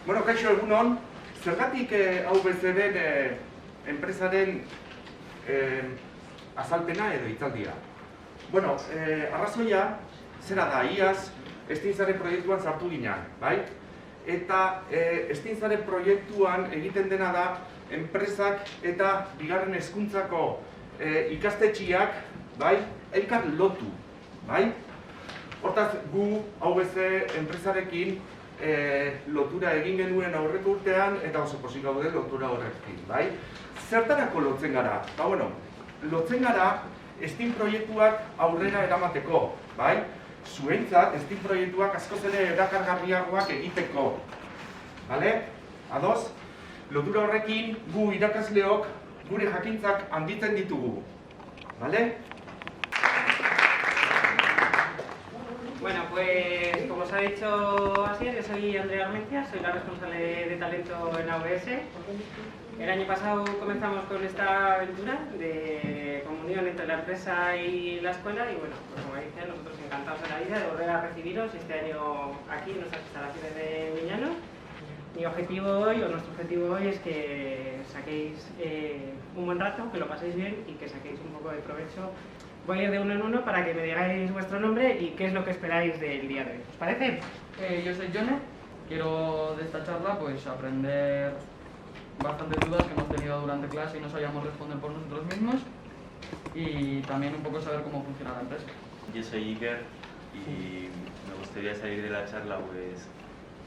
Bueno, kaixo egunon, zergatik AVC-ren enpresaren azalpena edo hitzaldia? Bueno, arrazoia, zera da, iaz, Estintzaren proiektuan sartu ginean, bai? Eta Estintzaren proiektuan egiten dena da, enpresak eta bigarren hezkuntzako ikastetxiak, bai, elkar lotu, bai? Hortaz, gu AVC enpresarekin lotura egin genuen aurreko urtean eta oso pozik gaude lotura horrekin, bai? Zertarako lotzen gara? Ba, bueno, lotzen gara Estin proiektuak aurrera eramateko, bai? Zuentzat, Estin proiektuak askoz ere erakargarriagoak egiteko, bale? Ados? Lotura horrekin gu irakasleok gure jakintzak handitzen ditugu, bale? Bueno, pues como os ha dicho Asier, yo soy Andrea Armencia, soy la responsable de talento en AVS. El año pasado comenzamos con esta aventura de comunión entre la empresa y la escuela y bueno, pues como dicen, nosotros encantados de la vida de volver a recibiros este año aquí en nuestras instalaciones de Miñano. Mi objetivo hoy, o nuestro objetivo hoy, es que saquéis un buen rato, que lo paséis bien y que saquéis un poco de provecho. Voy a ir de uno en uno para que me digáis vuestro nombre y qué es lo que esperáis del día de hoy. ¿Os parece? Yo soy Jone. Quiero de esta charla pues aprender bastantes dudas que hemos tenido durante clase y no sabíamos responder por nosotros mismos y también un poco saber cómo funciona la empresa. Yo soy Iker y me gustaría salir de la charla pues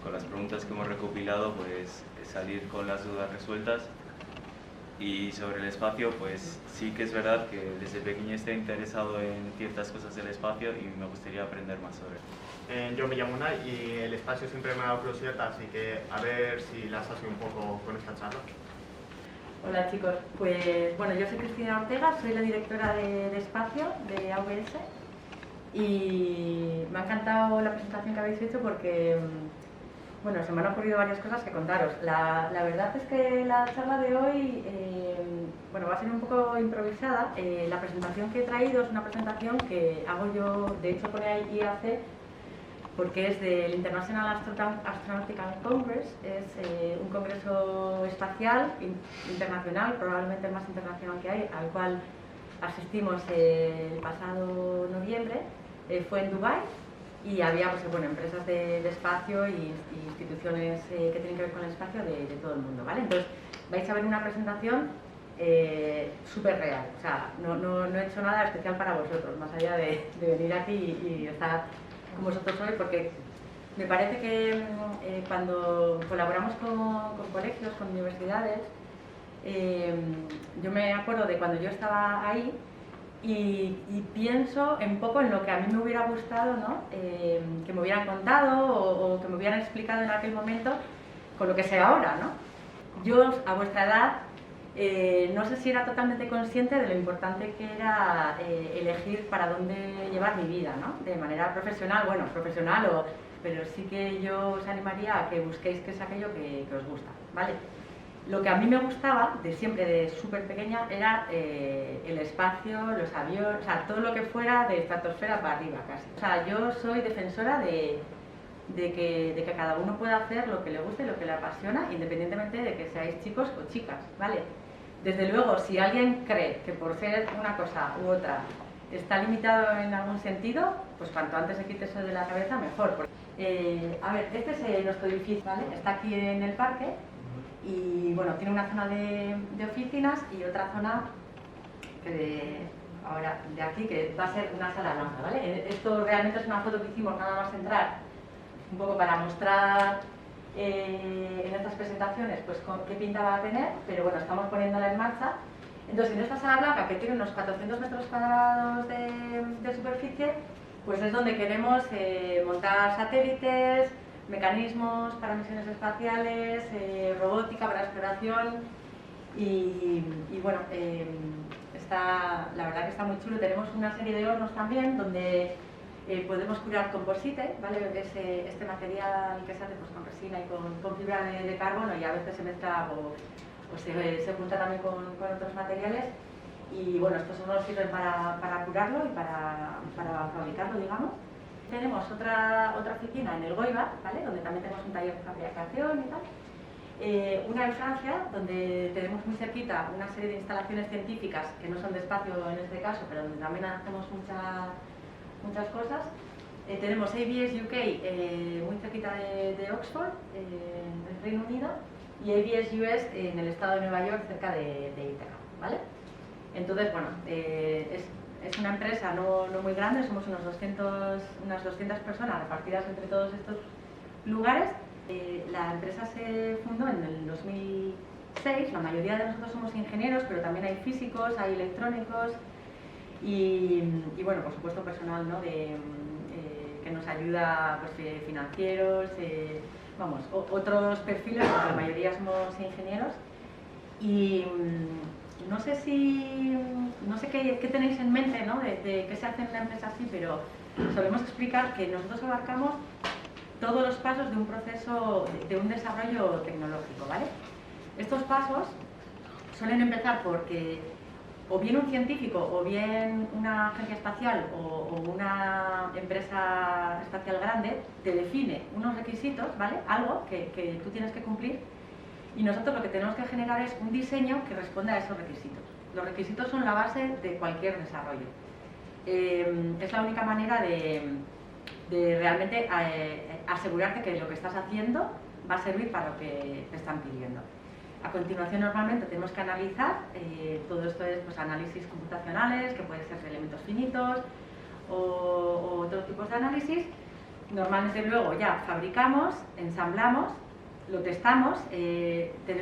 con las preguntas que hemos recopilado, pues salir con las dudas resueltas. Y sobre el espacio, pues sí que es verdad que desde pequeño estoy interesado en ciertas cosas del espacio y me gustaría aprender más sobre él. Yo me llamo Unai y el espacio siempre me ha dado curiosidad, así que a ver si las asocio un poco con esta charla. Hola chicos, pues bueno, yo soy Cristina Ortega, soy la directora de espacio de AVS y me ha encantado la presentación que habéis hecho porque bueno, se me han ocurrido varias cosas que contaros. La verdad es que la charla de hoy bueno, va a ser un poco improvisada. La presentación que he traído es una presentación que hago yo, de hecho pone ahí IAC, porque es del International Astronautical Congress, es un congreso espacial internacional, probablemente el más internacional que hay, al cual asistimos el pasado noviembre. Fue en Dubái. Y había pues, bueno, empresas de espacio y instituciones que tienen que ver con el espacio de todo el mundo, ¿vale? Entonces vais a ver una presentación súper real, o sea, no he hecho nada especial para vosotros, más allá de venir aquí y estar con vosotros hoy, porque me parece que cuando colaboramos con colegios, con universidades, yo me acuerdo de cuando yo estaba ahí, y pienso un poco en lo que a mí me hubiera gustado, ¿no? Que me hubieran contado o que me hubieran explicado en aquel momento con lo que sé ahora, ¿no? Yo, a vuestra edad, no sé si era totalmente consciente de lo importante que era elegir para dónde llevar mi vida, ¿no? De manera profesional, bueno, profesional, pero sí que yo os animaría a que busquéis qué es aquello que os gusta, ¿vale? Lo que a mí me gustaba, de siempre, de súper pequeña, era el espacio, los aviones, o sea, todo lo que fuera de estratosfera para arriba, casi. O sea, yo soy defensora de que cada uno pueda hacer lo que le guste y lo que le apasiona, independientemente de que seáis chicos o chicas, ¿vale? Desde luego, si alguien cree que por ser una cosa u otra está limitado en algún sentido, pues cuanto antes se quite eso de la cabeza, mejor. A ver, este es nuestro edificio, ¿vale? Está aquí en el parque. Y bueno, tiene una zona de oficinas y otra zona ahora de aquí que va a ser una sala blanca, ¿vale? Esto realmente es una foto que hicimos nada más entrar, un poco para mostrar en estas presentaciones pues qué pinta va a tener, pero bueno, estamos poniéndola en marcha. Entonces, en esta sala blanca, que tiene unos 400 metros cuadrados de superficie, pues es donde queremos montar satélites, mecanismos para misiones espaciales, robótica para exploración y bueno, la verdad que está muy chulo. Tenemos una serie de hornos también donde podemos curar composite, ¿vale? Es este material que se hace pues, con resina y con fibra de carbono y a veces se mezcla o se junta también con otros materiales y bueno, estos hornos sirven para curarlo y para fabricarlo, digamos. Tenemos otra oficina en el Goiba, ¿vale? Donde también tenemos un taller de fabricación y tal. Una en Francia, donde tenemos muy cerquita una serie de instalaciones científicas que no son de espacio en este caso, pero donde también hacemos muchas cosas. Tenemos ABS UK muy cerquita de Oxford, en el Reino Unido, y ABS US en el estado de Nueva York, cerca de Ítaca, ¿vale? Entonces, bueno, es una empresa no muy grande, somos unas 200 personas repartidas entre todos estos lugares. La empresa se fundó en el 2006, la mayoría de nosotros somos ingenieros, pero también hay físicos, hay electrónicos y bueno, por supuesto personal, ¿no? Que nos ayuda, pues, financieros, vamos, otros perfiles, porque la mayoría somos ingenieros. Y no sé qué tenéis en mente, ¿no? de qué se hace en una empresa así, pero solemos explicar que nosotros abarcamos todos los pasos de un proceso, de un desarrollo tecnológico, ¿vale? Estos pasos suelen empezar porque o bien un científico, o bien una agencia espacial o una empresa espacial grande te define unos requisitos, ¿vale? Algo que tú tienes que cumplir, y nosotros lo que tenemos que generar es un diseño que responda a esos requisitos. Los requisitos son la base de cualquier desarrollo. Es la única manera de realmente asegurarte que lo que estás haciendo va a servir para lo que te están pidiendo. A continuación, normalmente tenemos que analizar, todo esto es, pues, análisis computacionales, que pueden ser de elementos finitos o otros tipos de análisis. Normalmente luego ya fabricamos, ensamblamos, lo testamos,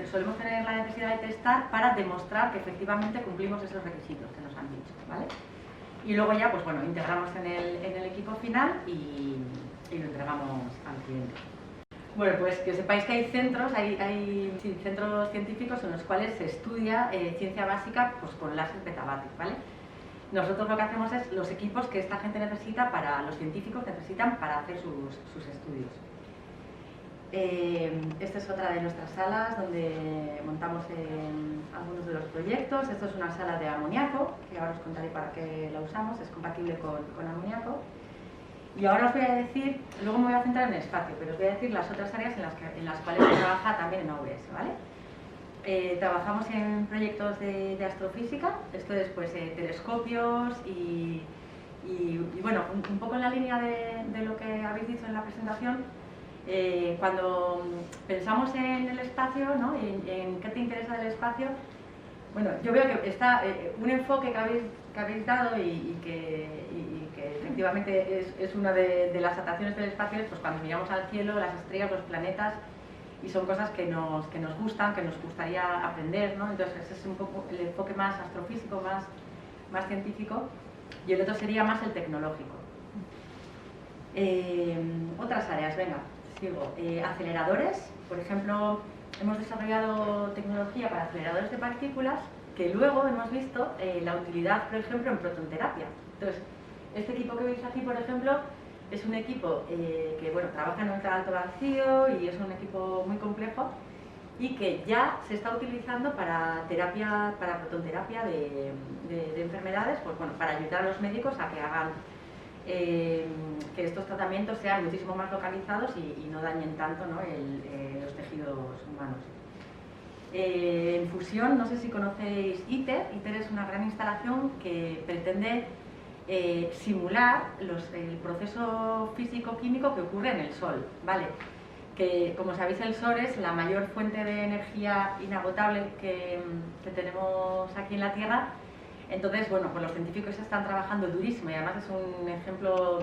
solemos tener la necesidad de testar para demostrar que efectivamente cumplimos esos requisitos que nos han dicho, ¿vale? Y luego ya, pues bueno, integramos en el equipo final y lo entregamos al cliente. Bueno, pues que sepáis que hay centros, centros científicos en los cuales se estudia ciencia básica, pues con láser beta-batic, ¿vale? Nosotros lo que hacemos es los equipos que esta gente necesita, los científicos necesitan para hacer sus estudios. Esta es otra de nuestras salas donde montamos algunos de los proyectos. Esto es una sala de amoníaco, que ahora os contaré para qué la usamos, es compatible con amoníaco. Y ahora os voy a decir, luego me voy a centrar en el espacio, pero os voy a decir las otras áreas en las cuales se trabaja también en AWS, ¿vale? Trabajamos en proyectos de astrofísica, esto es, pues, telescopios y bueno, un poco en la línea de lo que habéis dicho en la presentación. Cuando pensamos en el espacio, ¿no? en qué te interesa del espacio, bueno, yo veo que está un enfoque que habéis dado y que efectivamente es una de las atracciones del espacio, pues cuando miramos al cielo, las estrellas, los planetas, y son cosas que nos gustan, que nos gustaría aprender, ¿no? Entonces ese es un poco el enfoque más astrofísico, más científico, y el otro sería más el tecnológico. Otras áreas, venga. Sigo. Aceleradores, por ejemplo, hemos desarrollado tecnología para aceleradores de partículas que luego hemos visto la utilidad, por ejemplo, en protonterapia. Entonces, este equipo que veis aquí, por ejemplo, es un equipo que, bueno, trabaja en ultra-alto vacío y es un equipo muy complejo y que ya se está utilizando para protonterapia de enfermedades, pues bueno, para ayudar a los médicos a que hagan que estos tratamientos sean muchísimo más localizados y no dañen tanto, ¿no? Los tejidos humanos. En fusión, no sé si conocéis ITER. ITER es una gran instalación que pretende simular el proceso físico-químico que ocurre en el Sol, ¿vale? Que, como sabéis, el Sol es la mayor fuente de energía inagotable que tenemos aquí en la Tierra. Entonces, bueno, pues los científicos están trabajando durísimo y además es un ejemplo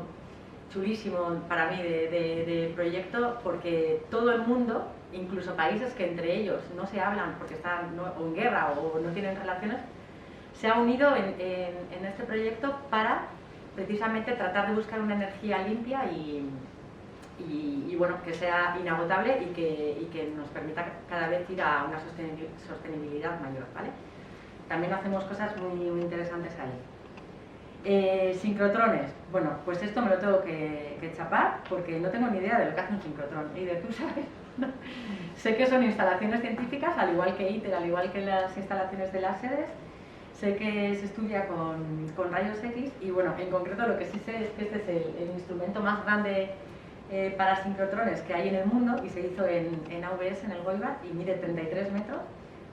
chulísimo para mí de proyecto, porque todo el mundo, incluso países que entre ellos no se hablan porque están o en guerra o no tienen relaciones, se ha unido en este proyecto para precisamente tratar de buscar una energía limpia y bueno, que sea inagotable y que nos permita cada vez ir a una sostenibilidad mayor, ¿vale? También hacemos cosas muy interesantes ahí. Sincrotrones. Bueno, pues esto me lo tengo que chapar porque no tengo ni idea de lo que hace un sincrotrón. ¿Y de tú sabes? Sé que son instalaciones científicas, al igual que ITER, al igual que las instalaciones de láseres, sé que se estudia con rayos X y bueno, en concreto lo que sí sé es que este es el instrumento más grande para sincrotrones que hay en el mundo y se hizo en AVS, en el Goibar, y mide 33 metros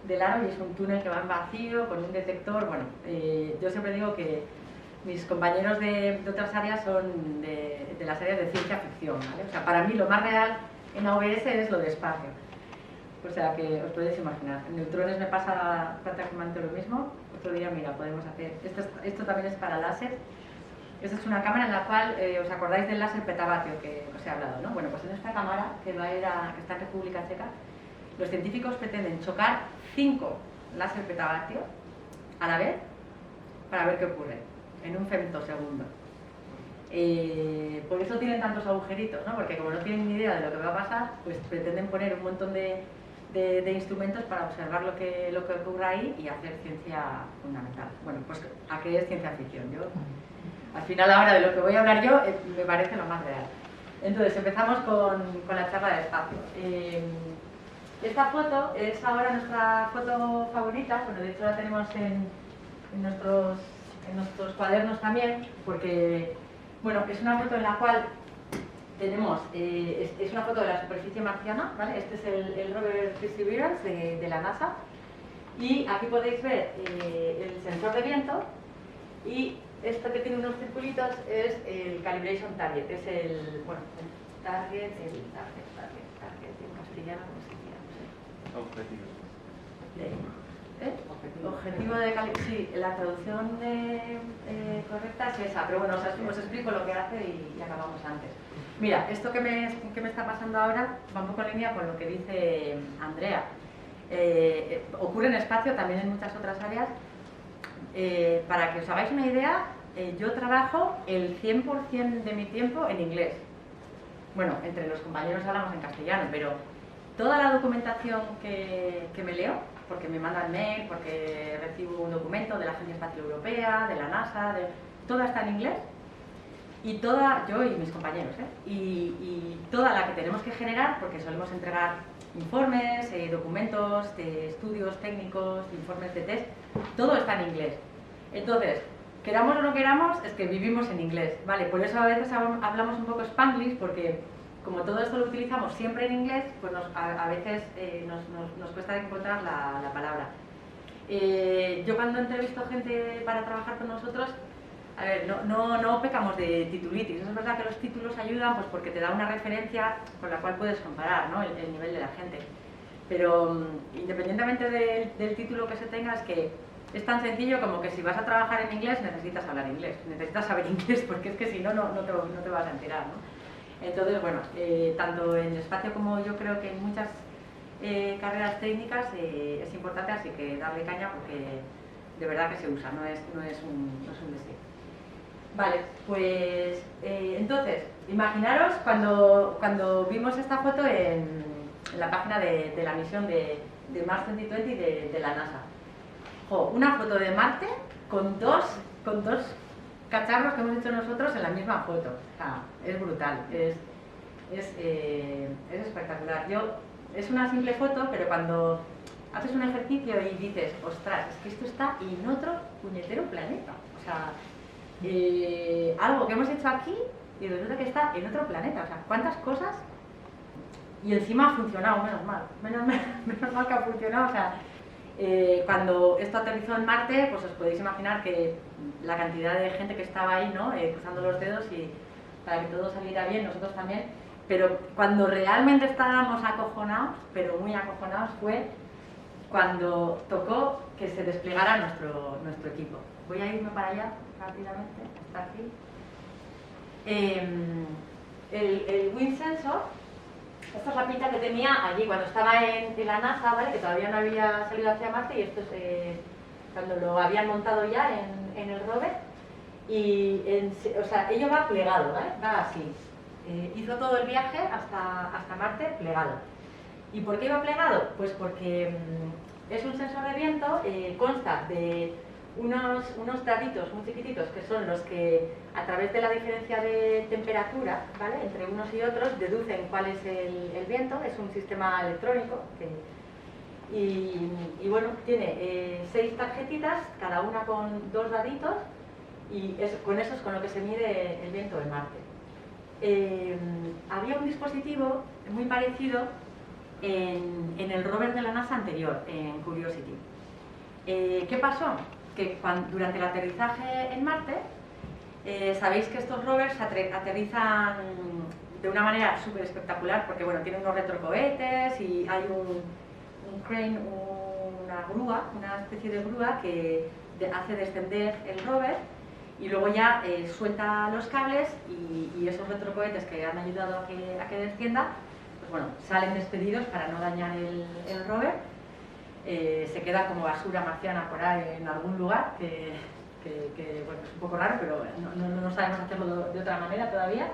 de largo y es un túnel que va en vacío con un detector. Bueno, yo siempre digo que mis compañeros de otras áreas son de las áreas de ciencia ficción, ¿vale? O sea, para mí lo más real en AVS es lo de espacio. O sea, que os podéis imaginar. En neutrones me pasa prácticamente lo mismo. Otro día, mira, podemos hacer... Esto también es para láser. Esta es una cámara en la cual, ¿os acordáis del láser petavatio que os he hablado, no? Bueno, pues en esta cámara, que está en República Checa, los científicos pretenden chocar 5 láser petavatio a la vez para ver qué ocurre en un femtosegundo. Por eso tienen tantos agujeritos, ¿no? Porque como no tienen ni idea de lo que va a pasar, pues pretenden poner un montón de instrumentos para observar lo que ocurre ahí y hacer ciencia fundamental. Bueno, pues ¿a qué es ciencia ficción? Yo, al final ahora de lo que voy a hablar yo, me parece lo más real. Entonces empezamos con la charla de espacio. Esta foto es ahora nuestra foto favorita. Bueno, de hecho la tenemos en nuestros cuadernos también, porque bueno, es una foto en la cual tenemos, es una foto de la superficie marciana, ¿vale? Este es el rover Perseverance de la NASA, y aquí podéis ver el sensor de viento, y esto que tiene unos circulitos es el calibration target, es el target en castellano, ¿cómo se diría? No sé. Objetivo de calibración. Sí, la traducción correcta es esa, pero bueno, os explico lo que hace y acabamos antes. Mira, esto que me está pasando ahora va un poco en línea con lo que dice Andrea. Ocurre en espacio, también en muchas otras áreas. Para que os hagáis una idea, yo trabajo el 100% de mi tiempo en inglés. Bueno, entre los compañeros hablamos en castellano, pero toda la documentación que me leo, porque me mandan mail, porque recibo un documento de la Agencia Espacial Europea, de la NASA, toda está en inglés. Y toda, yo y mis compañeros, y toda la que tenemos que generar, porque solemos entregar informes, documentos de estudios técnicos, informes de test, todo está en inglés. Entonces, queramos o no queramos, es que vivimos en inglés, ¿vale? Por eso a veces hablamos un poco spanglish, porque como todo esto lo utilizamos siempre en inglés, pues a veces nos cuesta encontrar la palabra. Yo cuando entrevisto gente para trabajar con nosotros, a ver, no pecamos de titulitis. Es verdad que los títulos ayudan pues porque te da una referencia con la cual puedes comparar, ¿no? el nivel de la gente. Pero independientemente del título que se tenga, es que es tan sencillo como que si vas a trabajar en inglés necesitas hablar inglés, necesitas saber inglés, porque es que si no te vas a enterar, ¿no? Entonces, bueno, tanto en espacio como yo creo que en muchas carreras técnicas es importante, así que darle caña porque de verdad que se usa, no es un deseo. Vale, pues entonces, imaginaros cuando vimos esta foto en la página de la misión de Mars 2020 de la NASA. Una foto de Marte con dos cacharros que hemos hecho nosotros en la misma foto. O sea, es brutal, es espectacular. Es una simple foto, pero cuando haces un ejercicio y dices, ostras, es que esto está en otro puñetero planeta. O sea, algo que hemos hecho aquí y resulta que está en otro planeta. O sea, ¿cuántas cosas? Y encima ha funcionado, menos mal que ha funcionado. O sea, cuando esto aterrizó en Marte, pues os podéis imaginar que la cantidad de gente que estaba ahí, ¿no? Cruzando los dedos y para que todo saliera bien, nosotros también. Pero cuando realmente estábamos acojonados, pero muy acojonados, fue cuando tocó que se desplegara nuestro equipo. Voy a irme para allá rápidamente, está aquí. El Wind Sensor, esta es la pinta que tenía allí cuando estaba en la NASA, ¿vale? Que todavía no había salido hacia Marte, y esto es cuando lo habían montado ya en el rover. Y o sea, ello va plegado, ¿vale? Va así. Hizo todo el viaje hasta Marte plegado. ¿Y por qué iba plegado? Pues porque es un sensor de viento, consta de unos daditos muy chiquititos que son los que a través de la diferencia de temperatura, ¿vale? Entre unos y otros deducen cuál es el viento. Es un sistema electrónico Y bueno, tiene 6 tarjetitas, cada una con 2 daditos, y con eso es con lo que se mide el viento en Marte. Había un dispositivo muy parecido en el rover de la NASA anterior, en Curiosity. ¿Qué pasó? Que durante el aterrizaje en Marte, sabéis que estos rovers aterrizan de una manera súper espectacular, porque bueno, tienen unos retrocohetes y hay un crane, una grúa, una especie de grúa que hace descender el rover y luego ya suelta los cables y esos retrocohetes que han ayudado a que descienda, pues bueno, salen despedidos para no dañar el rover. Se queda como basura marciana por ahí en algún lugar, que bueno, es un poco raro, pero no sabemos hacerlo de otra manera todavía.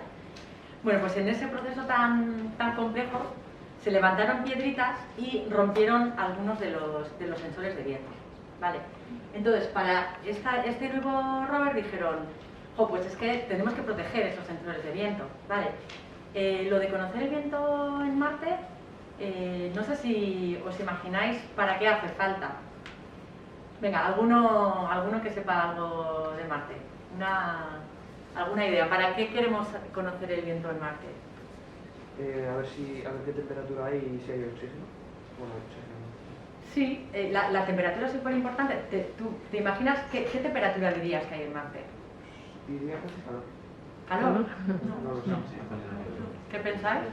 Bueno, pues en ese proceso tan complejo se levantaron piedritas y rompieron algunos de los sensores de viento, ¿vale? Entonces, para este nuevo rover dijeron, pues es que tenemos que proteger esos sensores de viento, ¿vale? Lo de conocer el viento en Marte, no sé si os imagináis para qué hace falta. Venga, alguno que sepa algo de Marte. ¿Alguna idea? ¿Para qué queremos conocer el viento en Marte? A ver qué temperatura hay y si hay oxígeno. Bueno, oxígeno. Sí, la temperatura es súper importante. ¿Te imaginas qué temperatura dirías que hay en Marte? Diría que hace calor. ¿Calor? No lo sé. ¿Qué pensáis?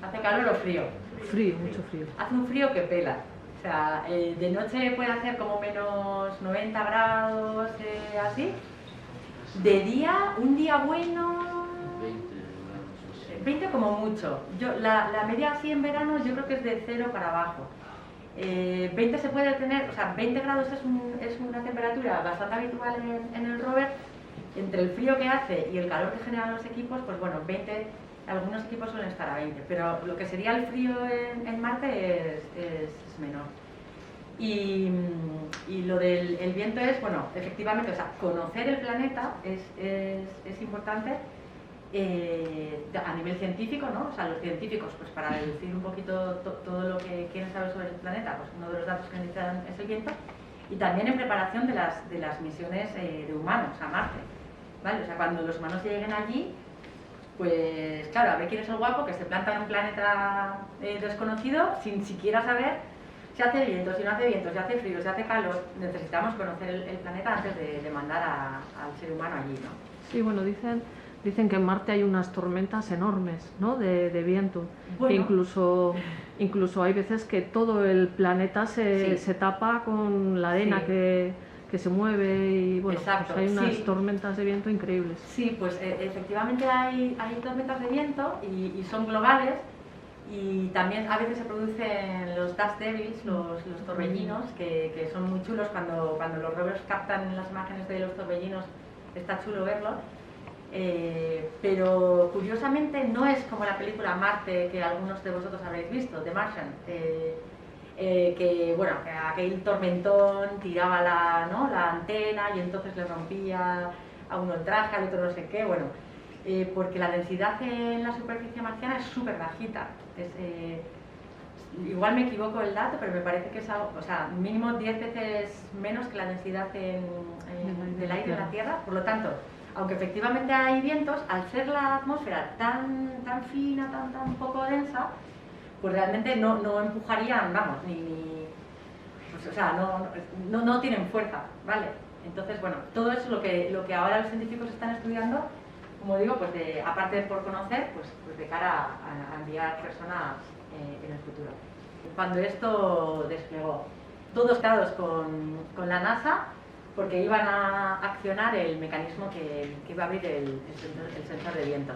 ¿Hace calor o frío? Frío, mucho frío. Hace un frío que pela. O sea, de noche puede hacer como menos 90 grados, así. De día, un día bueno, 20 como mucho. La media así en verano yo creo que es de 0 para abajo. 20 se puede tener, o sea, 20 grados es una temperatura bastante habitual en el rover. Entre el frío que hace y el calor que generan los equipos, pues bueno, 20, algunos equipos suelen estar a 20, pero lo que sería el frío en Marte es menor. Y lo del viento es, bueno, efectivamente, o sea, conocer el planeta es importante a nivel científico, ¿no? O sea, los científicos, pues para deducir un poquito todo lo que quieren saber sobre el planeta, pues uno de los datos que necesitan es el viento, y también en preparación de las misiones de humanos a Marte, ¿vale? O sea, cuando los humanos lleguen allí, pues claro, a ver quién es el guapo que se planta en un planeta desconocido sin siquiera saber si hace viento, si no hace viento, si hace frío, si hace calor. Necesitamos conocer el planeta antes de mandar al ser humano allí, ¿no? Sí, bueno, dicen que en Marte hay unas tormentas enormes, ¿no? de viento. Bueno. Que incluso hay veces que todo el planeta se tapa con la arena Sí. que se mueve y bueno, Exacto, pues hay unas sí. tormentas de viento increíbles. Sí, pues efectivamente hay tormentas de viento y son globales, y también a veces se producen los dust devils, los torbellinos, que son muy chulos cuando los rovers captan las imágenes de los torbellinos, está chulo verlo. Pero curiosamente no es como la película Marte que algunos de vosotros habréis visto, The Martian, que bueno, que aquel tormentón tiraba la antena y entonces le rompía a uno el traje, al otro no sé qué, bueno, porque la densidad en la superficie marciana es súper bajita. Igual me equivoco el dato, pero me parece que es algo, o sea, mínimo 10 veces menos que la densidad del aire en la Tierra. Por lo tanto, aunque efectivamente hay vientos, al ser la atmósfera tan fina, tan poco densa, pues realmente no empujarían, vamos, pues, o sea, no tienen fuerza, ¿vale? Entonces, bueno, todo eso es lo que ahora los científicos están estudiando, como digo, pues aparte de por conocer, pues de cara a enviar personas en el futuro. Cuando esto desplegó, todos quedados con la NASA, porque iban a accionar el mecanismo que iba a abrir el sensor de viento.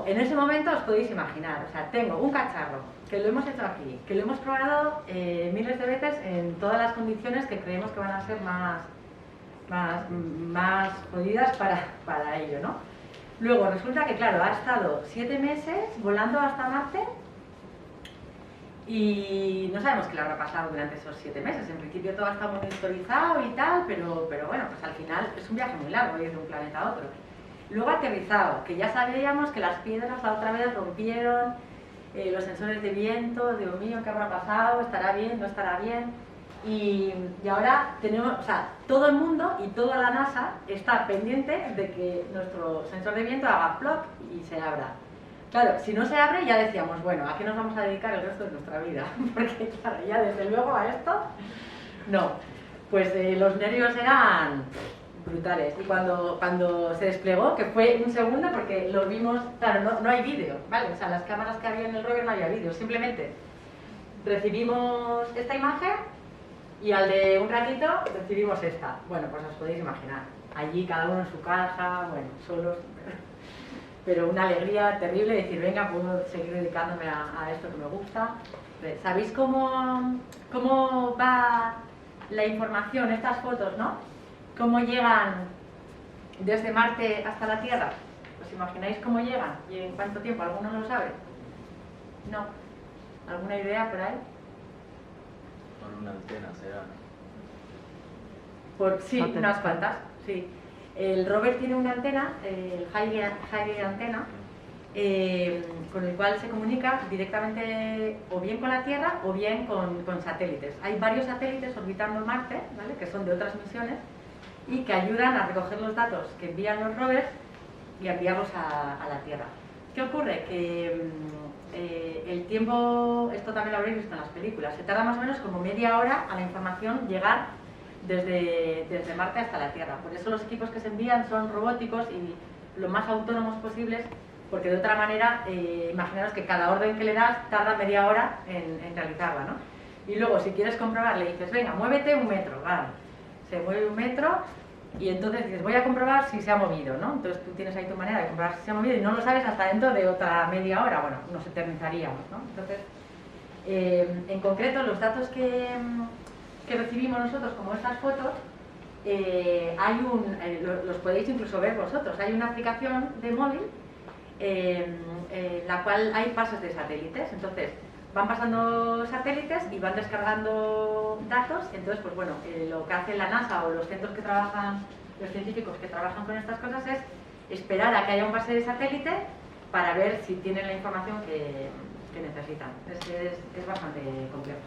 En ese momento os podéis imaginar, o sea, tengo un cacharro que lo hemos hecho aquí, que lo hemos probado miles de veces en todas las condiciones que creemos que van a ser más jodidas para ello, ¿no? Luego resulta que, claro, ha estado 7 meses volando hasta Marte y no sabemos qué le habrá pasado durante esos 7 meses. En principio todo está monitorizado y tal, pero bueno, pues al final es un viaje muy largo ir de un planeta a otro. Luego aterrizado, que ya sabíamos que las piedras la otra vez rompieron los sensores de viento, Dios mío, ¿qué habrá pasado? ¿Estará bien? ¿No estará bien? Y ahora tenemos, o sea, todo el mundo y toda la NASA está pendiente de que nuestro sensor de viento haga plop y se abra. Claro, si no se abre ya decíamos, bueno, ¿a qué nos vamos a dedicar el resto de nuestra vida? Porque claro, ya desde luego a esto, no. Pues los nervios eran brutales. Y cuando se desplegó, que fue un segundo, porque lo vimos, claro, no hay vídeo, ¿vale? O sea, las cámaras que había en el rover no había vídeo, simplemente recibimos esta imagen y al de un ratito recibimos esta. Bueno, pues os podéis imaginar, allí cada uno en su casa, bueno, solos, pero una alegría terrible, decir, venga, puedo seguir dedicándome a esto que me gusta. ¿Sabéis cómo va la información, estas fotos, no? ¿Cómo llegan desde Marte hasta la Tierra? ¿Os imagináis cómo llegan? ¿Y en cuánto tiempo? ¿Alguno lo sabe? No. ¿Alguna idea por ahí? Por una antena será. Sí, unas cuantas, sí. El rover tiene una antena, el High Antenna, con el cual se comunica directamente o bien con la Tierra o bien con satélites. Hay varios satélites orbitando Marte, ¿vale? Que son de otras misiones y que ayudan a recoger los datos que envían los rovers y a enviarlos a la Tierra. ¿Qué ocurre? Que el tiempo, esto también lo habréis visto en las películas, se tarda más o menos como media hora a la información llegar desde Marte hasta la Tierra. Por eso los equipos que se envían son robóticos y lo más autónomos posibles, porque de otra manera, imaginaros que cada orden que le das tarda media hora en realizarla, ¿no? Y luego, si quieres comprobar, le dices, venga, muévete 1 metro, vale. Se mueve 1 metro y entonces dices, voy a comprobar si se ha movido, ¿no? Entonces tú tienes ahí tu manera de comprobar si se ha movido y no lo sabes hasta dentro de otra media hora, bueno, nos eternizaríamos, ¿no? Entonces, en concreto, los datos que recibimos nosotros, como estas fotos, los podéis incluso ver vosotros, hay una aplicación de móvil en la cual hay pasos de satélites, entonces van pasando satélites y van descargando datos, entonces pues bueno, lo que hace la NASA o los centros que trabajan, los científicos que trabajan con estas cosas es esperar a que haya un pase de satélite para ver si tienen la información que necesitan. Es bastante complejo.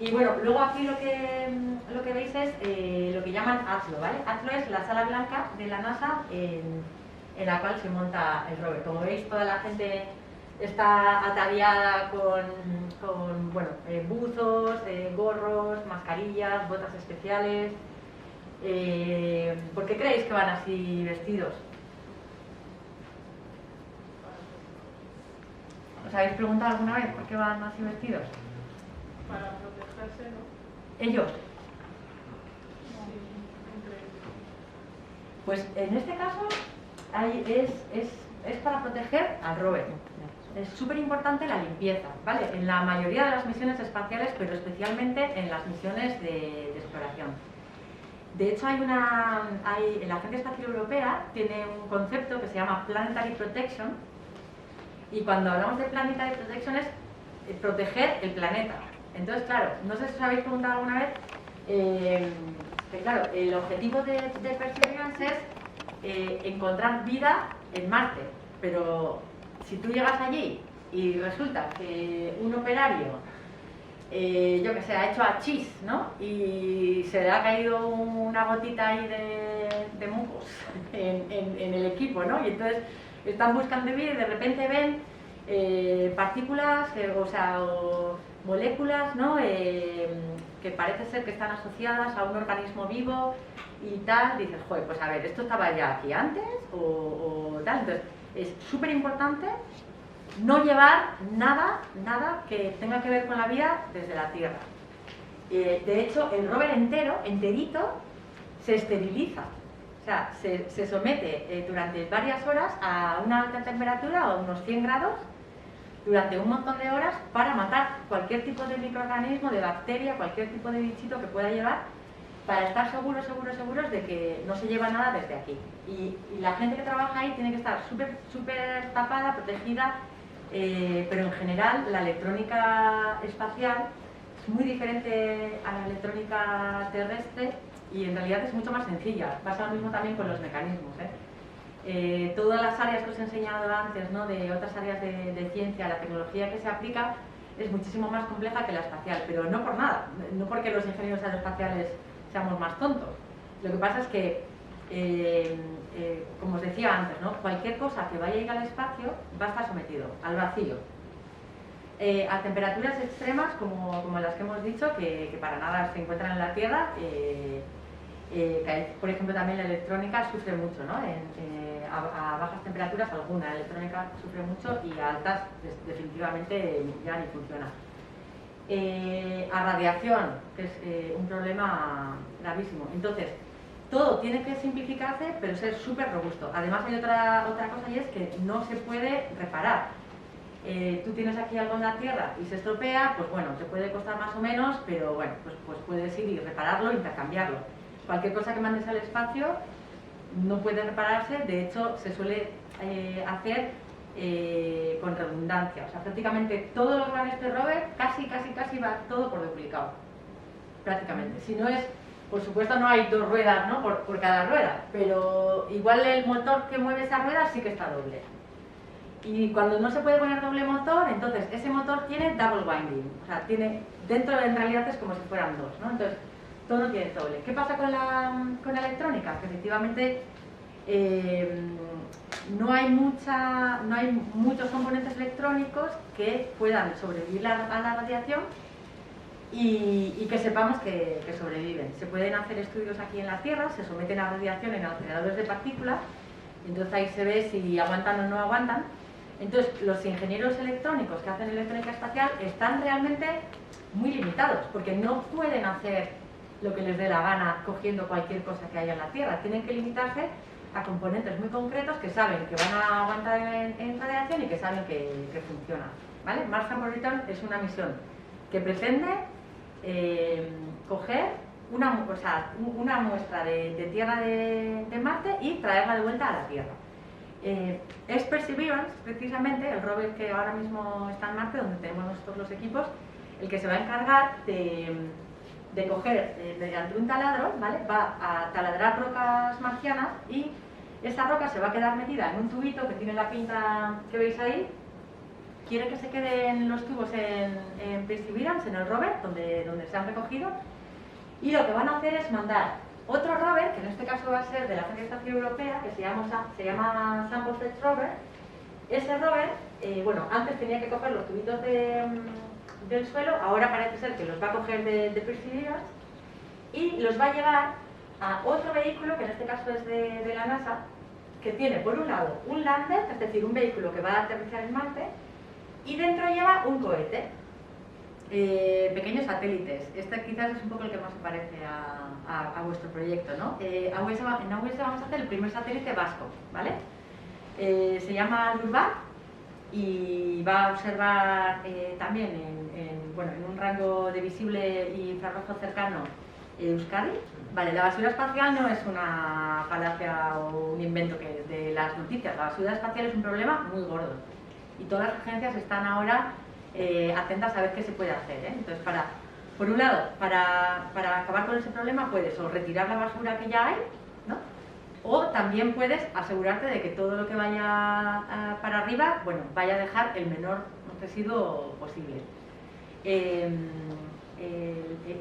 Y bueno, luego aquí lo que veis es lo que llaman ATLO, ¿vale? ATLO es la sala blanca de la NASA en la cual se monta el rover. Como veis, toda la gente está ataviada con bueno, buzos, gorros, mascarillas, botas especiales. ¿Por qué creéis que van así vestidos? ¿Os habéis preguntado alguna vez por qué van así vestidos? Para protegerse, ¿no? ¿Ellos? Sí, entre ellos. Pues en este caso es para proteger al rover. Es súper importante la limpieza, ¿vale? En la mayoría de las misiones espaciales, pero especialmente en las misiones de exploración. De hecho, la Agencia Espacial Europea tiene un concepto que se llama Planetary Protection, y cuando hablamos de Planetary Protection es proteger el planeta. Entonces, claro, no sé si os habéis preguntado alguna vez, que claro, el objetivo de Perseverance es encontrar vida en Marte, pero si tú llegas allí y resulta que un operario, yo que sé, ha hecho achís, ¿no? Y se le ha caído una gotita ahí de mucos en el equipo, ¿no? Y entonces están buscando vida y de repente ven partículas, o moléculas, ¿no? Que parece ser que están asociadas a un organismo vivo y tal. Dices, joder, pues a ver, ¿esto estaba ya aquí antes o tal? Entonces, es súper importante no llevar nada que tenga que ver con la vida desde la Tierra. De hecho, el rover enterito, se esteriliza. O sea, se somete durante varias horas a una alta temperatura, a unos 100 grados, durante un montón de horas para matar cualquier tipo de microorganismo, de bacteria, cualquier tipo de bichito que pueda llevar, para estar seguros de que no se lleva nada desde aquí. Y la gente que trabaja ahí tiene que estar súper tapada, protegida, pero en general la electrónica espacial es muy diferente a la electrónica terrestre y en realidad es mucho más sencilla. Pasa lo mismo también con los mecanismos, todas las áreas que os he enseñado antes, ¿no? De otras áreas de ciencia, la tecnología que se aplica es muchísimo más compleja que la espacial, pero no por nada, no porque los ingenieros aeroespaciales seamos más tontos. Lo que pasa es que, como os decía antes, ¿no? Cualquier cosa que vaya a ir al espacio va a estar sometido al vacío, a temperaturas extremas como las que hemos dicho, que para nada se encuentran en la Tierra. Por ejemplo, también la electrónica sufre mucho, ¿no? A bajas temperaturas alguna electrónica sufre mucho y a altas definitivamente ya ni funciona. A radiación, que es un problema gravísimo. Entonces, todo tiene que simplificarse, pero ser súper robusto. Además hay otra cosa, y es que no se puede reparar. Tú tienes aquí algo en la Tierra y se estropea, pues bueno, te puede costar más o menos, pero bueno, pues puedes ir y repararlo, intercambiarlo. Cualquier cosa que mandes al espacio no puede repararse, de hecho se suele hacer con redundancia. O sea, prácticamente todos los grandes rover casi va todo por duplicado. Prácticamente. Si no es, por supuesto no hay 2 ruedas, ¿no? por cada rueda, pero igual el motor que mueve esa rueda sí que está doble. Y cuando no se puede poner doble motor, entonces ese motor tiene double winding. O sea, tiene, dentro en realidad es como si fueran 2, ¿no? Entonces, todo no tiene doble. ¿Qué pasa con la electrónica? Que efectivamente no hay muchos componentes electrónicos que puedan sobrevivir a la radiación y que sepamos que sobreviven. Se pueden hacer estudios aquí en la Tierra, se someten a radiación en aceleradores de partículas, entonces ahí se ve si aguantan o no aguantan. Entonces, los ingenieros electrónicos que hacen electrónica espacial están realmente muy limitados, porque no pueden hacer lo que les dé la gana cogiendo cualquier cosa que haya en la Tierra. Tienen que limitarse a componentes muy concretos que saben que van a aguantar en radiación y que saben que funcionan, ¿vale? Mars Sample Return es una misión que pretende coger una muestra de Tierra de Marte y traerla de vuelta a la Tierra. Es Perseverance, precisamente, el rover que ahora mismo está en Marte, donde tenemos nosotros los equipos, el que se va a encargar de coger mediante un taladro, ¿vale? Va a taladrar rocas marcianas y esa roca se va a quedar metida en un tubito que tiene la pinta que veis ahí. Quiere que se queden los tubos en Perseverance, en el rover, donde se han recogido, y lo que van a hacer es mandar otro rover, que en este caso va a ser de la Agencia Espacial Europea, que se llama Sample Fetch Rover. Ese rover, bueno, antes tenía que coger los tubitos del suelo, ahora parece ser que los va a coger de Perseverance y los va a llevar a otro vehículo, que en este caso es de la NASA, que tiene por un lado un lander, es decir, un vehículo que va a aterrizar en Marte, y dentro lleva un cohete, pequeños satélites. Este quizás es un poco el que más se parece a vuestro proyecto, ¿no? En AWS vamos a hacer el primer satélite vasco, ¿vale? Se llama Lurbat y va a observar también en un rango de visible y infrarrojo cercano Euskadi. Vale, la basura espacial no es una falacia o un invento que de las noticias. La basura espacial es un problema muy gordo y todas las agencias están ahora atentas a ver qué se puede hacer, ¿eh? Entonces, por un lado, para acabar con ese problema puedes o retirar la basura que ya hay, ¿no? O también puedes asegurarte de que todo lo que vaya para arriba, bueno, vaya a dejar el menor residuo posible.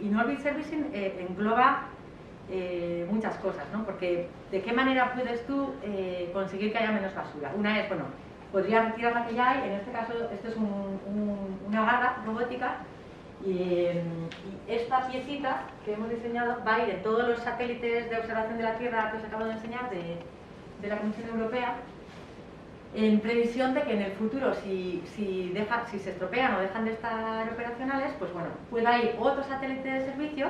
In-Orbit Servicing engloba muchas cosas, ¿no? Porque ¿de qué manera puedes tú conseguir que haya menos basura? Una es, bueno, podría retirar la que ya hay, en este caso esto es una garra robótica y esta piecita que hemos diseñado va a ir en todos los satélites de observación de la Tierra que os acabo de enseñar de la Comisión Europea, en previsión de que en el futuro, si se estropean o dejan de estar operacionales, pues bueno, pueda ir otro satélite de servicio,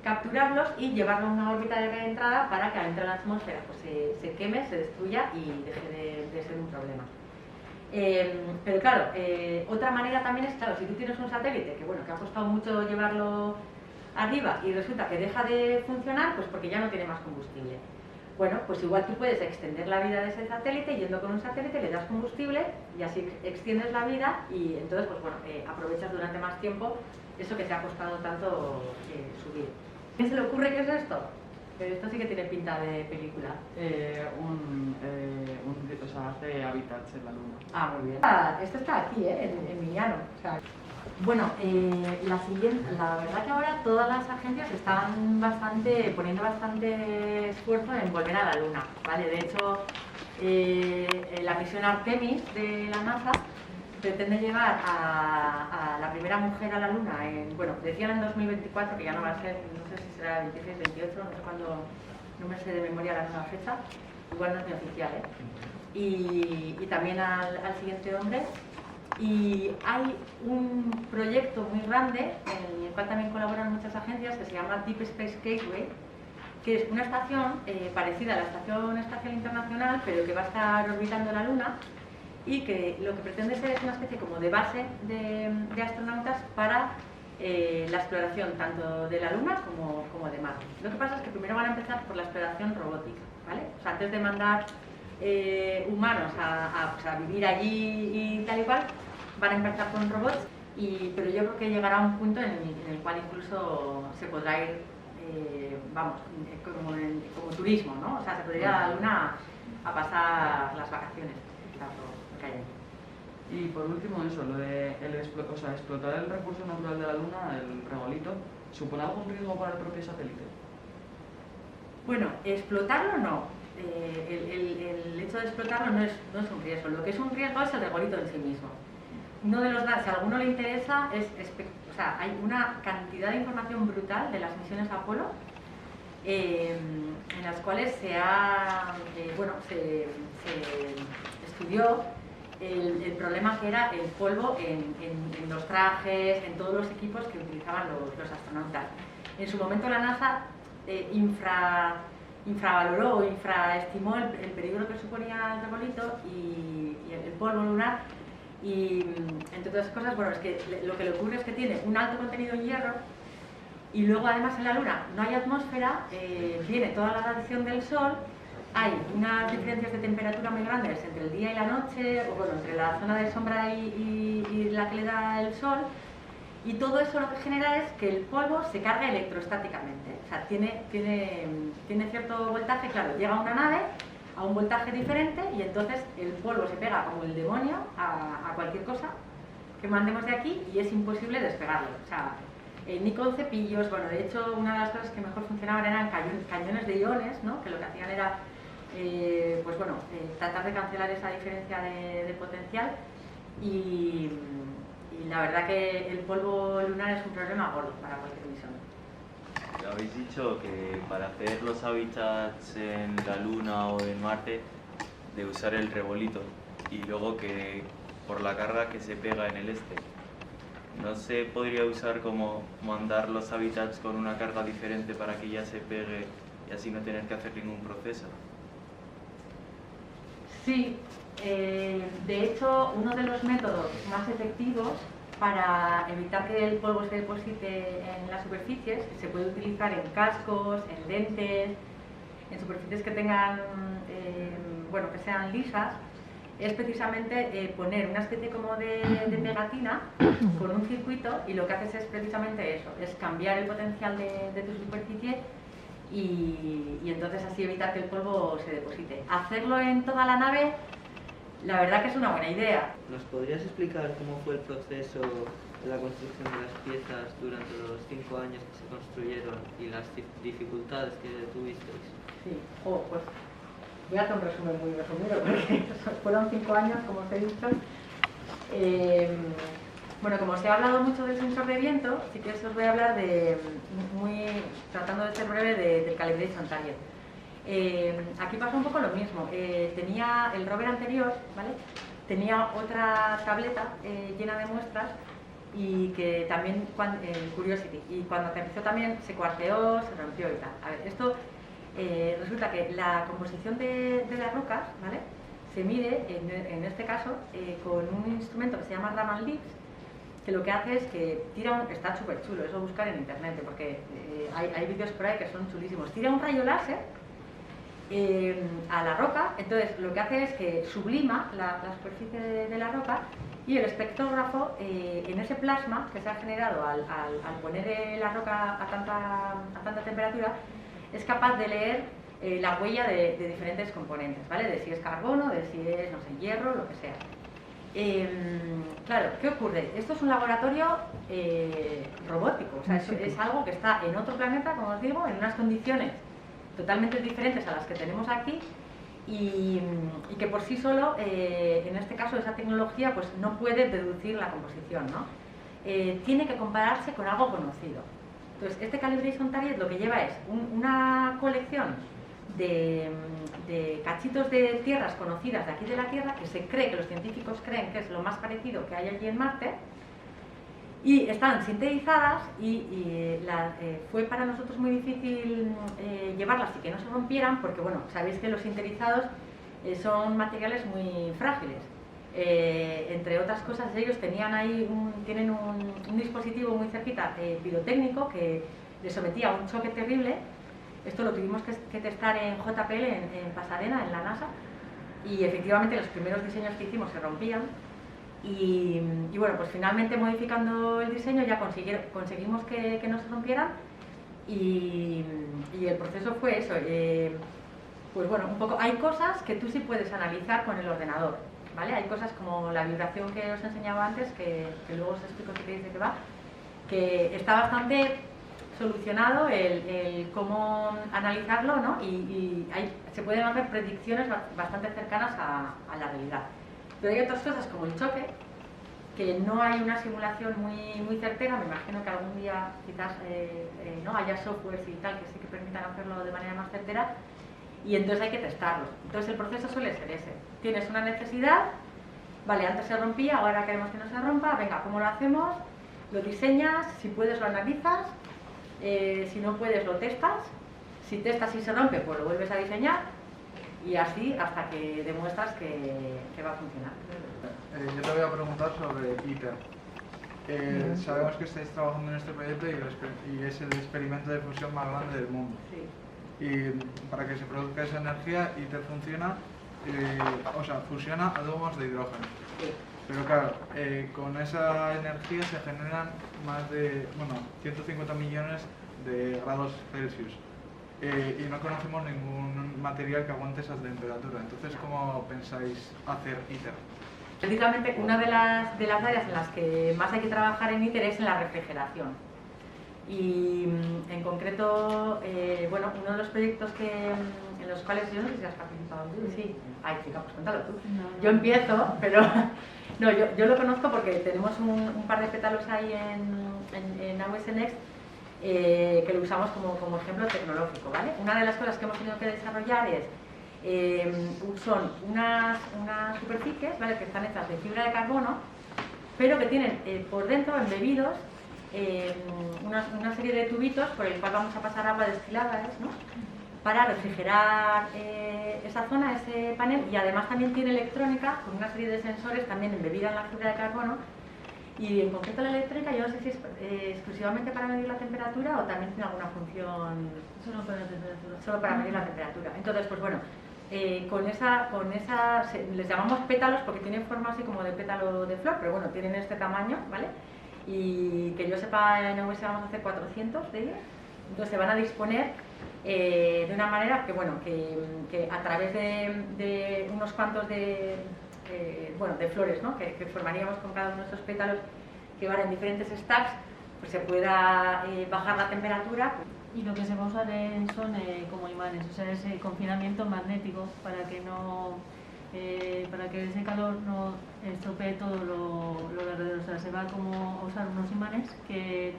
capturarlos y llevarlo a una órbita de reentrada para que al entrar en la atmósfera pues se queme, se destruya y deje de ser un problema. Pero claro, otra manera también es, claro, si tú tienes un satélite que ha costado mucho llevarlo arriba y resulta que deja de funcionar, pues porque ya no tiene más combustible. Bueno, pues igual tú puedes extender la vida de ese satélite yendo con un satélite, le das combustible y así extiendes la vida y entonces pues bueno, aprovechas durante más tiempo eso que te ha costado tanto subir. ¿Qué se le ocurre que es esto? Pero esto sí que tiene pinta de película. O sea, hace hábitats en la luna. Ah, muy bien. Esto está aquí, en Miñano. O sea, bueno, la verdad que ahora todas las agencias están poniendo bastante esfuerzo en volver a la Luna, ¿vale? De hecho, la misión Artemis de la NASA pretende llevar a la primera mujer a la Luna bueno, decían en 2024, que ya no va a ser, no sé si será 26, 28, no sé cuándo, no me sé de memoria la nueva fecha, igual no es ni oficial, y también al siguiente hombre. Y hay un proyecto muy grande en el cual también colaboran muchas agencias que se llama Deep Space Gateway, que es una estación parecida a la Estación Espacial Internacional, pero que va a estar orbitando la Luna y que lo que pretende ser es una especie como de base de astronautas para la exploración tanto de la Luna como de Marte. Lo que pasa es que primero van a empezar por la exploración robótica, ¿vale? O sea, antes de mandar humanos a vivir allí y tal y cual, van a empezar con robots, pero yo creo que llegará a un punto en el cual incluso se podrá ir, como turismo, ¿no? O sea, se podría ir a la Luna a pasar las vacaciones, claro, lo que hay allí. Y por último eso, lo de explotar el recurso natural de la Luna, el regolito, ¿supone algún riesgo para el propio satélite? Bueno, explotarlo no. El hecho de explotarlo no es un riesgo. Lo que es un riesgo es el regolito en sí mismo. Uno de los datos, si a alguno le interesa, hay una cantidad de información brutal de las misiones Apolo en las cuales se estudió el problema que era el polvo en los trajes, en todos los equipos que utilizaban los astronautas. En su momento la NASA infravaloró o infraestimó el peligro que suponía el regolito y el polvo lunar, y entre otras cosas, bueno, es que lo que le ocurre es que tiene un alto contenido en hierro y luego además en la Luna no hay atmósfera, viene toda la radiación del Sol, hay unas diferencias de temperatura muy grandes entre el día y la noche, o bueno, entre la zona de sombra y la que le da el Sol, y todo eso lo que genera es que el polvo se carga electrostáticamente. O sea, tiene cierto voltaje, claro, llega a una nave a un voltaje diferente y entonces el polvo se pega como el demonio a cualquier cosa que mandemos de aquí y es imposible despegarlo. O sea, ni con cepillos, bueno, de hecho una de las cosas que mejor funcionaban eran cañones de iones, ¿no? Que lo que hacían era, tratar de cancelar esa diferencia de potencial y la verdad que el polvo lunar es un problema gordo para cualquier misión. Habéis dicho que para hacer los hábitats en la Luna o en Marte, de usar el regolito, y luego que por la carga que se pega en el ¿no se podría usar como mandar los hábitats con una carga diferente para que ya se pegue y así no tener que hacer ningún proceso? Sí, de hecho uno de los métodos más efectivos para evitar que el polvo se deposite en las superficies se puede utilizar en cascos, en lentes, en superficies que tengan, que sean lisas, es precisamente poner una especie como de pegatina con un circuito y lo que haces es precisamente eso, es cambiar el potencial de tu superficie y entonces así evitar que el polvo se deposite. Hacerlo en toda la nave, la verdad que es una buena idea. ¿Nos podrías explicar cómo fue el proceso de la construcción de las piezas durante los 5 años que se construyeron y las dificultades que tuvisteis? Sí, pues voy a hacer un resumen muy resumido porque fueron 5 años, como os he dicho. Como os he hablado mucho del sensor de viento, sí que os voy a hablar tratando de ser breve, del Calibration Target. Aquí pasa un poco lo mismo. Tenía el rover anterior, ¿vale? Tenía otra tableta llena de muestras y que también, Curiosity, y cuando aterrizó también se cuarteó, se rompió y tal. A ver, esto resulta que la composición de las rocas, ¿vale? Se mide, en este caso, con un instrumento que se llama Raman Leaks, que lo que hace es que está súper chulo, eso buscar en internet, porque hay vídeos por ahí que son chulísimos. Tira un rayo láser a la roca, entonces lo que hace es que sublima la superficie de la roca y el espectrógrafo en ese plasma que se ha generado al poner la roca a tanta temperatura es capaz de leer la huella de diferentes componentes, ¿vale? De si es carbono, de si es, no sé, hierro, lo que sea. Claro, ¿qué ocurre? Esto es un laboratorio robótico, o sea, es algo que está en otro planeta, como os digo, en unas condiciones totalmente diferentes a las que tenemos aquí y que por sí solo, en este caso, esa tecnología pues no puede deducir la composición, ¿no? Tiene que compararse con algo conocido. Entonces, este Calibration Target lo que lleva es una colección de cachitos de tierras conocidas de aquí de la Tierra, que se cree, que los científicos creen que es lo más parecido que hay allí en Marte, y están sintetizadas y fue para nosotros muy difícil llevarlas y que no se rompieran, porque bueno, sabéis que los sinterizados son materiales muy frágiles. Entre otras cosas, ellos tienen un dispositivo muy cerquita pirotécnico que les sometía a un choque terrible. Esto lo tuvimos que testar en JPL, en Pasadena, en la NASA, y efectivamente los primeros diseños que hicimos se rompían. Y bueno, pues finalmente modificando el diseño ya conseguimos que no se rompieran, y el proceso fue eso. Pues bueno, un poco, hay cosas que tú sí puedes analizar con el ordenador, ¿vale? Hay cosas como la vibración que os enseñaba antes, que luego os explico qué dice que va, que está bastante solucionado el cómo analizarlo, ¿no? Y se pueden hacer predicciones bastante cercanas a la realidad. Pero hay otras cosas como el choque, que no hay una simulación muy certera. Me imagino que algún día quizás no haya softwares y tal que sí que permitan hacerlo de manera más certera, y entonces hay que testarlo. Entonces el proceso suele ser ese. Tienes una necesidad, vale, antes se rompía, ahora queremos que no se rompa, venga, ¿cómo lo hacemos? Lo diseñas, si puedes lo analizas, si no puedes lo testas, si testas y se rompe, pues lo vuelves a diseñar, y así hasta que demuestras que va a funcionar. Yo te voy a preguntar sobre ITER. Sabemos que estáis trabajando en este proyecto y es el experimento de fusión más grande del mundo. Sí. Y para que se produzca esa energía, ITER funciona, fusiona átomos de hidrógeno. Sí. Pero claro, con esa energía se generan más de 150 millones de grados Celsius. Y no conocemos ningún material que aguante esa temperatura. Entonces, ¿cómo pensáis hacer ITER? Precisamente una de las áreas en las que más hay que trabajar en ITER es en la refrigeración. Y en concreto, uno de los proyectos en los cuales yo no sé si has participado tú. Sí. Ay, chica, pues cuéntalo tú. No. Yo empiezo, pero no, yo lo conozco porque tenemos un par de pétalos ahí en AWS Next que lo usamos como ejemplo tecnológico, ¿vale? Una de las cosas que hemos tenido que desarrollar son unas superficies, ¿vale?, que están hechas de fibra de carbono, pero que tienen por dentro embebidos una serie de tubitos por el cual vamos a pasar agua destilada, ¿no?, para refrigerar esa zona, ese panel, y además también tiene electrónica con una serie de sensores también embebida en la fibra de carbono. Y en concreto la eléctrica, yo no sé si es exclusivamente para medir la temperatura o también tiene alguna función Solo para la temperatura. solo para medir la temperatura. Entonces, pues bueno, con esa les llamamos pétalos porque tienen forma así como de pétalo de flor, pero bueno, tienen este tamaño, ¿vale? Y que yo sepa, en AWS vamos a hacer 400 de ellos. Entonces se van a disponer de una manera que, bueno, que a través de unos cuantos de flores, ¿no?, que formaríamos con cada uno de esos pétalos que van en diferentes stacks, pues se pueda bajar la temperatura. Y lo que se va a usar son como imanes, o sea, ese confinamiento magnético para que ese calor no estropee todo lo de alrededor. O sea, se va como a usar unos imanes que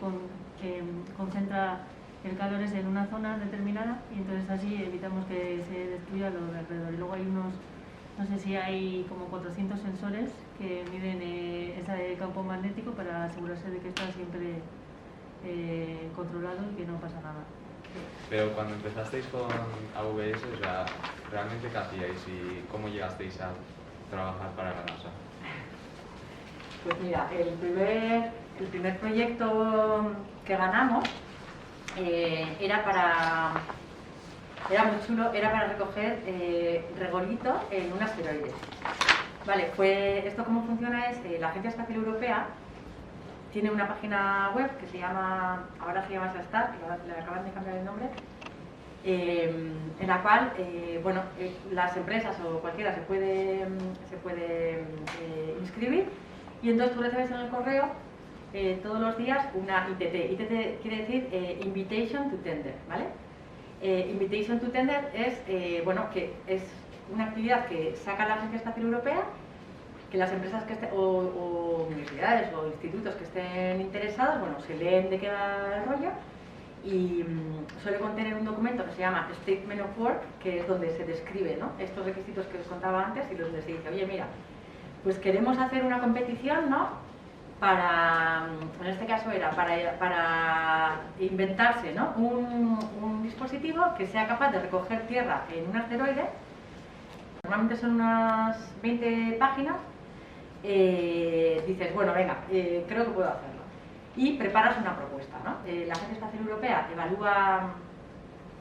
concentra el calor en una zona determinada, y entonces así evitamos que se destruya lo de alrededor. Y luego hay no sé si hay como 400 sensores que miden ese campo magnético para asegurarse de que está siempre controlado y que no pasa nada. Pero cuando empezasteis con AWS, o sea, ¿realmente qué hacíais y cómo llegasteis a trabajar para la NASA? Pues mira, el primer proyecto que ganamos era muy chulo, era para recoger regolito en un asteroide. Vale, esto cómo funciona es, la Agencia Espacial Europea tiene una página web que ahora se llama SASTAR, que le acaban de cambiar el nombre, en la cual bueno, las empresas o cualquiera se puede inscribir, y entonces tú recibes en el correo todos los días una ITT. ITT quiere decir Invitation to Tender, ¿vale? Invitation to Tender es, bueno, que es una actividad que saca la Agencia Espacial Europea, que las empresas que o universidades o institutos que estén interesados, bueno, se leen de qué va el rollo, y suele contener un documento que se llama Statement of Work, que es donde se describe, ¿no?, estos requisitos que os contaba antes, y donde se dice, oye, mira, pues queremos hacer una competición, ¿no?, para, en este caso era para inventarse, ¿no?, un dispositivo que sea capaz de recoger tierra en un asteroide. Normalmente son unas 20 páginas. Dices, bueno, venga, creo que puedo hacerlo. Y preparas una propuesta, ¿no? La Agencia Espacial Europea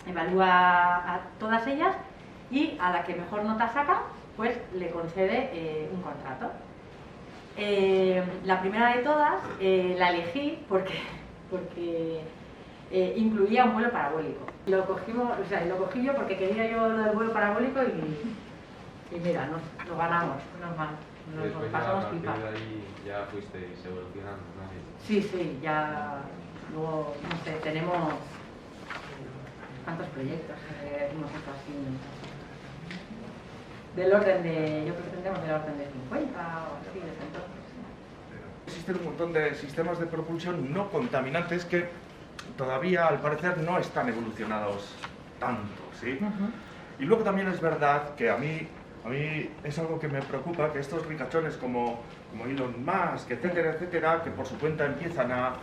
evalúa a todas ellas, y a la que mejor nota saca, pues le concede un contrato. La primera de todas la elegí porque incluía un vuelo parabólico. Lo cogí yo porque quería yo lo del vuelo parabólico, y mira, lo ganamos, nos pasamos pipa. De ahí ya fuisteis evolucionando, ¿no? Sí, ya luego, no sé, tenemos ¿cuántos proyectos hemos hecho así? Del orden de, yo creo que tendremos del orden de 50 o así, desde entonces. Existen un montón de sistemas de propulsión no contaminantes que todavía, al parecer, no están evolucionados tanto, ¿sí? Y luego también es verdad que a mí es algo que me preocupa, que estos ricachones como Elon Musk, etcétera, etcétera, que por su cuenta empiezan a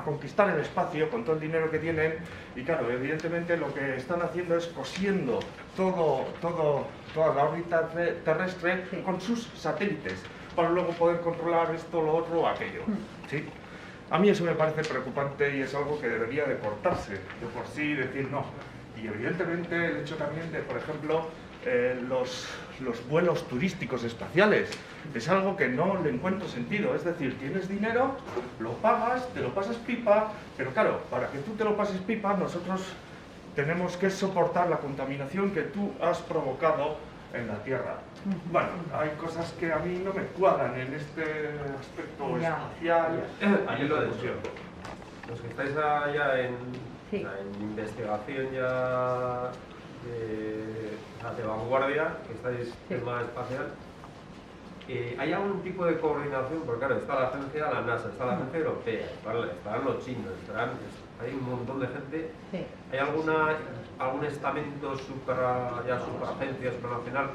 conquistar el espacio con todo el dinero que tienen, y claro, evidentemente lo que están haciendo es cosiendo toda la órbita terrestre con sus satélites, para luego poder controlar esto, lo otro o aquello, ¿sí? A mí eso me parece preocupante y es algo que debería de cortarse de por sí, decir no. Y evidentemente el hecho también de, por ejemplo, los vuelos turísticos espaciales, es algo que no le encuentro sentido. Es decir, tienes dinero, lo pagas, te lo pasas pipa, pero claro, para que tú te lo pases pipa, nosotros tenemos que soportar la contaminación que tú has provocado en la Tierra. Bueno, hay cosas que a mí no me cuadran en este aspecto espacial. Ahí lo de los que estáis allá en investigación ya de vanguardia, que estáis en tema espacial, ¿hay algún tipo de coordinación? Porque claro, está la agencia, la NASA, está la agencia europea, estarán los chinos, hay un montón de gente. ¿Hay algún estamento superagencia, supranacional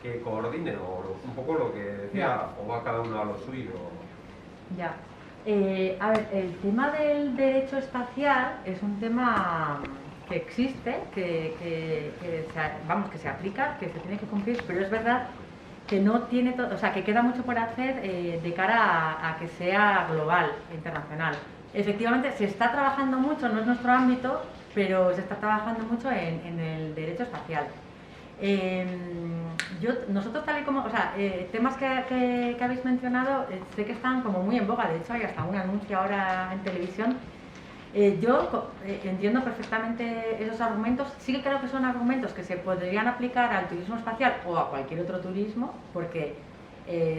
que coordine, o un poco lo que decía, o va cada uno a lo suyo? Ya. A ver, el tema del derecho espacial es un tema que existe, que se aplica, que se tiene que cumplir, pero es verdad que no tiene todo, o sea, que queda mucho por hacer de cara a que sea global, internacional. Efectivamente, se está trabajando mucho, no es nuestro ámbito, pero se está trabajando mucho en el derecho espacial. Nosotros tal y como, o sea, temas que habéis mencionado, sé que están como muy en boga, de hecho hay hasta un anuncio ahora en televisión. Yo entiendo perfectamente esos argumentos, sí que creo que son argumentos que se podrían aplicar al turismo espacial o a cualquier otro turismo, porque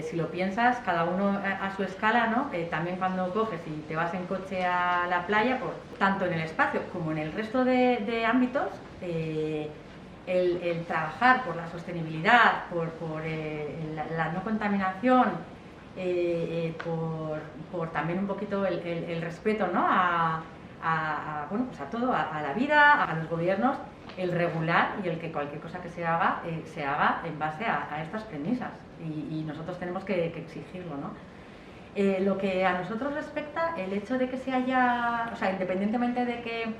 si lo piensas, cada uno a su escala, ¿no? También cuando coges y te vas en coche a la playa, tanto en el espacio como en el resto de ámbitos, el trabajar por la sostenibilidad, por la no contaminación, por también un poquito el respeto, ¿no? Bueno, pues a todo, a la vida, a los gobiernos, el regular y el que cualquier cosa que se haga en base a estas premisas, y nosotros tenemos que exigirlo, ¿no? Lo que a nosotros respecta, el hecho de que se haya, o sea, independientemente de que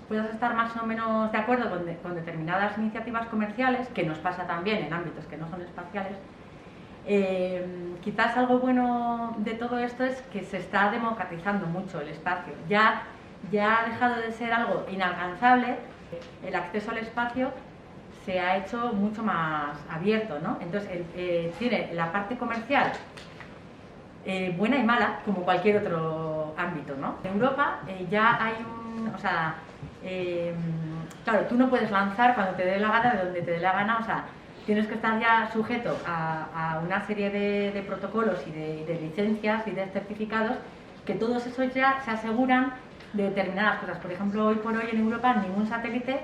puedas estar más o menos de acuerdo con determinadas iniciativas comerciales, que nos pasa también en ámbitos que no son espaciales, quizás algo bueno de todo esto es que se está democratizando mucho el espacio. Ya ha dejado de ser algo inalcanzable, el acceso al espacio se ha hecho mucho más abierto, ¿no? Entonces tiene la parte comercial buena y mala, como cualquier otro ámbito, ¿no? En Europa ya hay claro, tú no puedes lanzar cuando te dé la gana, de donde te dé la gana, o sea, tienes que estar ya sujeto a una serie de protocolos y de licencias y de certificados, que todos esos ya se aseguran de determinadas cosas. Por ejemplo, hoy por hoy en Europa ningún satélite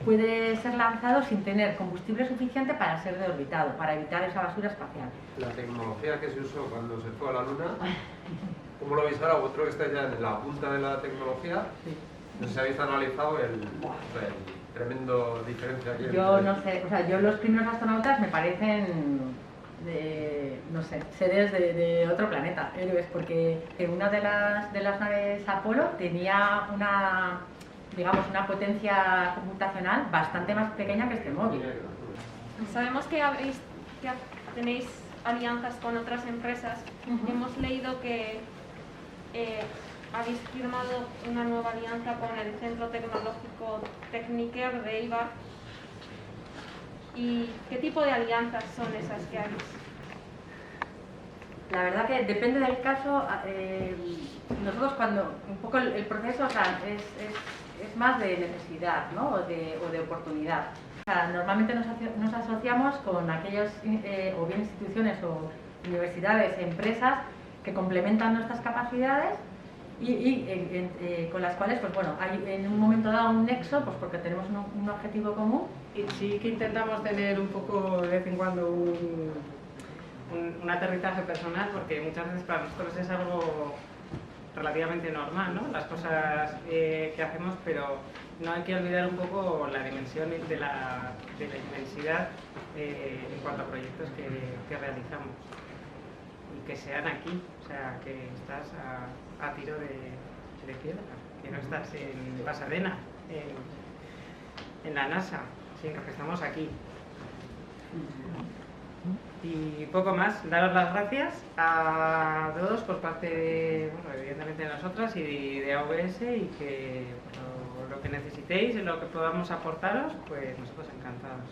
puede ser lanzado sin tener combustible suficiente para ser deorbitado, para evitar esa basura espacial. La tecnología que se usó cuando se fue a la Luna, ¿cómo lo veis ahora? Vosotros que estáis ya en la punta de la tecnología, no sé si habéis analizado el tremendo diferencia que hay. Yo no sé, o sea, yo los primeros astronautas me parecen no sé, seres de otro planeta, héroes, porque en una de las naves Apolo tenía una, digamos, una potencia computacional bastante más pequeña que este móvil. Sabemos que tenéis alianzas con otras empresas. Hemos leído que habéis firmado una nueva alianza con el Centro Tecnológico Techniker de Eibar. ¿Y qué tipo de alianzas son esas que habéis? La verdad que depende del caso. Nosotros cuando un poco el proceso, o sea, es más de necesidad, ¿no? o de oportunidad. O sea, normalmente nos asociamos con aquellos o bien instituciones o universidades, empresas que complementan nuestras capacidades y con las cuales, pues bueno, hay en un momento dado un nexo, pues porque tenemos un objetivo común. Y sí que intentamos tener un poco de vez en cuando un aterrizaje personal, porque muchas veces para nosotros es algo relativamente normal, ¿no? Las cosas que hacemos, pero no hay que olvidar un poco la dimensión de la inmensidad en cuanto a proyectos que realizamos y que sean aquí, o sea, que estás a tiro de piedra, que no estás en Pasadena, en la NASA, sino que estamos aquí. Y poco más, daros las gracias a todos por parte de, bueno, evidentemente de nosotras y de AVS, y que lo que necesitéis y lo que podamos aportaros, pues nosotros encantados.